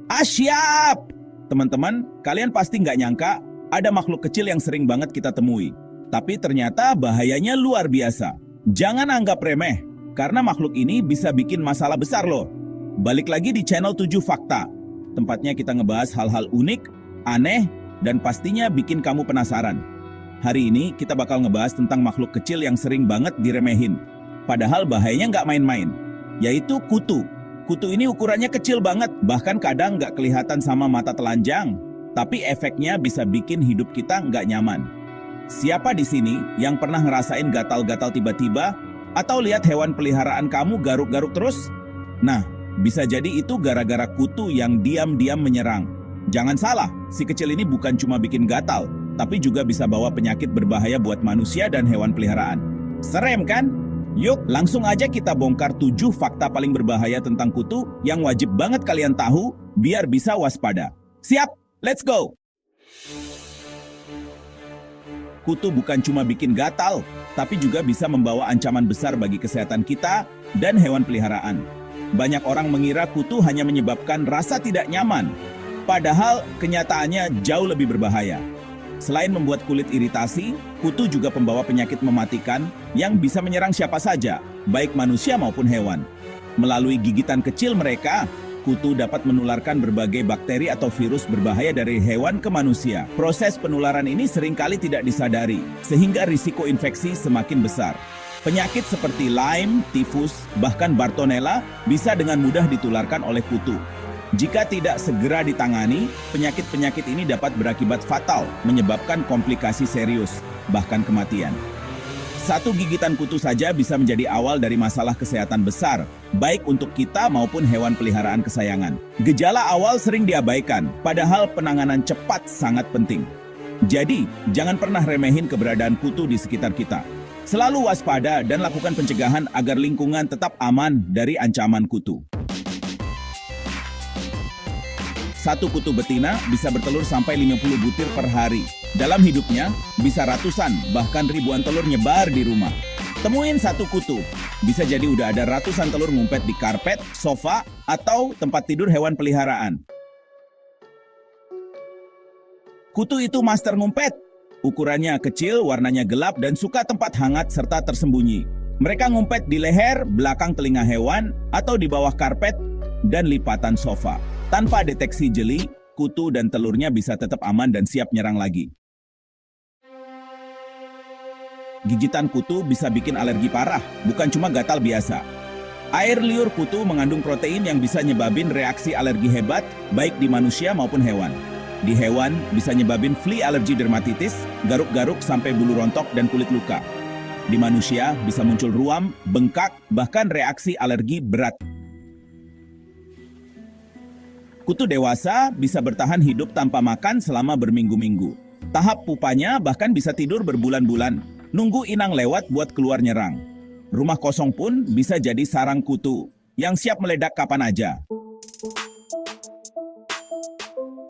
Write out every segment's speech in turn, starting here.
Siap! Teman-teman, kalian pasti nggak nyangka ada makhluk kecil yang sering banget kita temui. Tapi ternyata bahayanya luar biasa. Jangan anggap remeh, karena makhluk ini bisa bikin masalah besar loh. Balik lagi di channel 7 Fakta. Tempatnya kita ngebahas hal-hal unik, aneh, dan pastinya bikin kamu penasaran. Hari ini kita bakal ngebahas tentang makhluk kecil yang sering banget diremehin. Padahal bahayanya nggak main-main, yaitu kutu. Kutu ini ukurannya kecil banget, bahkan kadang nggak kelihatan sama mata telanjang. Tapi efeknya bisa bikin hidup kita nggak nyaman. Siapa di sini yang pernah ngerasain gatal-gatal tiba-tiba? Atau lihat hewan peliharaan kamu garuk-garuk terus? Nah, bisa jadi itu gara-gara kutu yang diam-diam menyerang. Jangan salah, si kecil ini bukan cuma bikin gatal, tapi juga bisa bawa penyakit berbahaya buat manusia dan hewan peliharaan. Serem kan? Yuk, langsung aja kita bongkar 7 fakta paling berbahaya tentang kutu yang wajib banget kalian tahu biar bisa waspada. Siap? Let's go! Kutu bukan cuma bikin gatal, tapi juga bisa membawa ancaman besar bagi kesehatan kita dan hewan peliharaan. Banyak orang mengira kutu hanya menyebabkan rasa tidak nyaman, padahal kenyataannya jauh lebih berbahaya. Selain membuat kulit iritasi, kutu juga pembawa penyakit mematikan yang bisa menyerang siapa saja, baik manusia maupun hewan. Melalui gigitan kecil mereka, kutu dapat menularkan berbagai bakteri atau virus berbahaya dari hewan ke manusia. Proses penularan ini seringkali tidak disadari, sehingga risiko infeksi semakin besar. Penyakit seperti Lyme, tifus, bahkan Bartonella bisa dengan mudah ditularkan oleh kutu. Jika tidak segera ditangani, penyakit-penyakit ini dapat berakibat fatal, menyebabkan komplikasi serius, bahkan kematian. Satu gigitan kutu saja bisa menjadi awal dari masalah kesehatan besar, baik untuk kita maupun hewan peliharaan kesayangan. Gejala awal sering diabaikan, padahal penanganan cepat sangat penting. Jadi, jangan pernah remehin keberadaan kutu di sekitar kita. Selalu waspada dan lakukan pencegahan agar lingkungan tetap aman dari ancaman kutu. Satu kutu betina bisa bertelur sampai 50 butir per hari. Dalam hidupnya, bisa ratusan, bahkan ribuan telur nyebar di rumah. Temuin satu kutu, bisa jadi udah ada ratusan telur ngumpet di karpet, sofa, atau tempat tidur hewan peliharaan. Kutu itu master ngumpet. Ukurannya kecil, warnanya gelap, dan suka tempat hangat serta tersembunyi. Mereka ngumpet di leher, belakang telinga hewan, atau di bawah karpet dan lipatan sofa. Tanpa deteksi jeli, kutu dan telurnya bisa tetap aman dan siap nyerang lagi. Gigitan kutu bisa bikin alergi parah, bukan cuma gatal biasa. Air liur kutu mengandung protein yang bisa nyebabin reaksi alergi hebat, baik di manusia maupun hewan. Di hewan, bisa nyebabin flea allergy dermatitis, garuk-garuk sampai bulu rontok dan kulit luka. Di manusia, bisa muncul ruam, bengkak, bahkan reaksi alergi berat. Kutu dewasa bisa bertahan hidup tanpa makan selama berminggu-minggu. Tahap pupanya bahkan bisa tidur berbulan-bulan, nunggu inang lewat buat keluar nyerang. Rumah kosong pun bisa jadi sarang kutu, yang siap meledak kapan aja.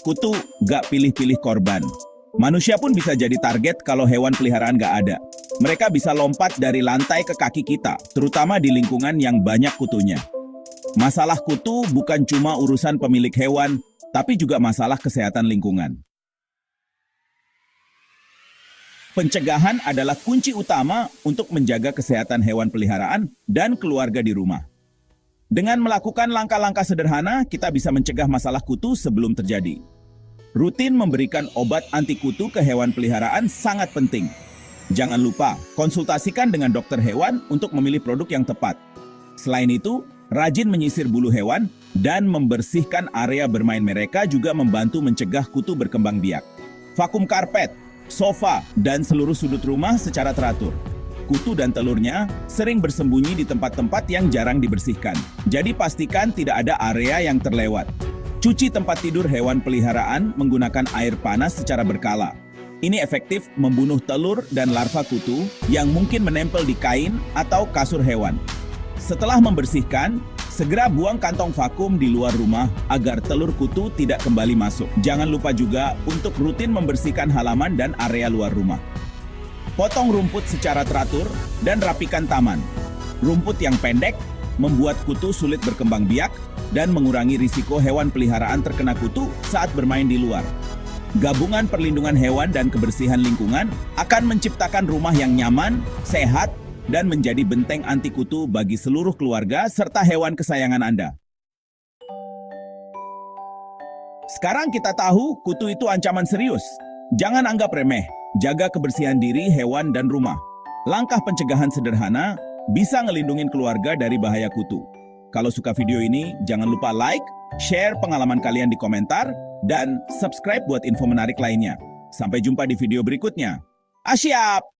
Kutu gak pilih-pilih korban. Manusia pun bisa jadi target kalau hewan peliharaan gak ada. Mereka bisa lompat dari lantai ke kaki kita, terutama di lingkungan yang banyak kutunya. Masalah kutu bukan cuma urusan pemilik hewan, tapi juga masalah kesehatan lingkungan. Pencegahan adalah kunci utama untuk menjaga kesehatan hewan peliharaan dan keluarga di rumah. Dengan melakukan langkah-langkah sederhana, kita bisa mencegah masalah kutu sebelum terjadi. Rutin memberikan obat anti kutu ke hewan peliharaan sangat penting. Jangan lupa, konsultasikan dengan dokter hewan untuk memilih produk yang tepat. Selain itu, rajin menyisir bulu hewan dan membersihkan area bermain mereka juga membantu mencegah kutu berkembang biak. Vakum karpet, sofa, dan seluruh sudut rumah secara teratur. Kutu dan telurnya sering bersembunyi di tempat-tempat yang jarang dibersihkan. Jadi pastikan tidak ada area yang terlewat. Cuci tempat tidur hewan peliharaan menggunakan air panas secara berkala. Ini efektif membunuh telur dan larva kutu yang mungkin menempel di kain atau kasur hewan. Setelah membersihkan, segera buang kantong vakum di luar rumah agar telur kutu tidak kembali masuk. Jangan lupa juga untuk rutin membersihkan halaman dan area luar rumah. Potong rumput secara teratur dan rapikan taman. Rumput yang pendek membuat kutu sulit berkembang biak dan mengurangi risiko hewan peliharaan terkena kutu saat bermain di luar. Gabungan perlindungan hewan dan kebersihan lingkungan akan menciptakan rumah yang nyaman, sehat, dan menjadi benteng anti kutu bagi seluruh keluarga serta hewan kesayangan Anda. Sekarang kita tahu kutu itu ancaman serius. Jangan anggap remeh, jaga kebersihan diri, hewan, dan rumah. Langkah pencegahan sederhana bisa ngelindungin keluarga dari bahaya kutu. Kalau suka video ini, jangan lupa like, share pengalaman kalian di komentar, dan subscribe buat info menarik lainnya. Sampai jumpa di video berikutnya. Siap!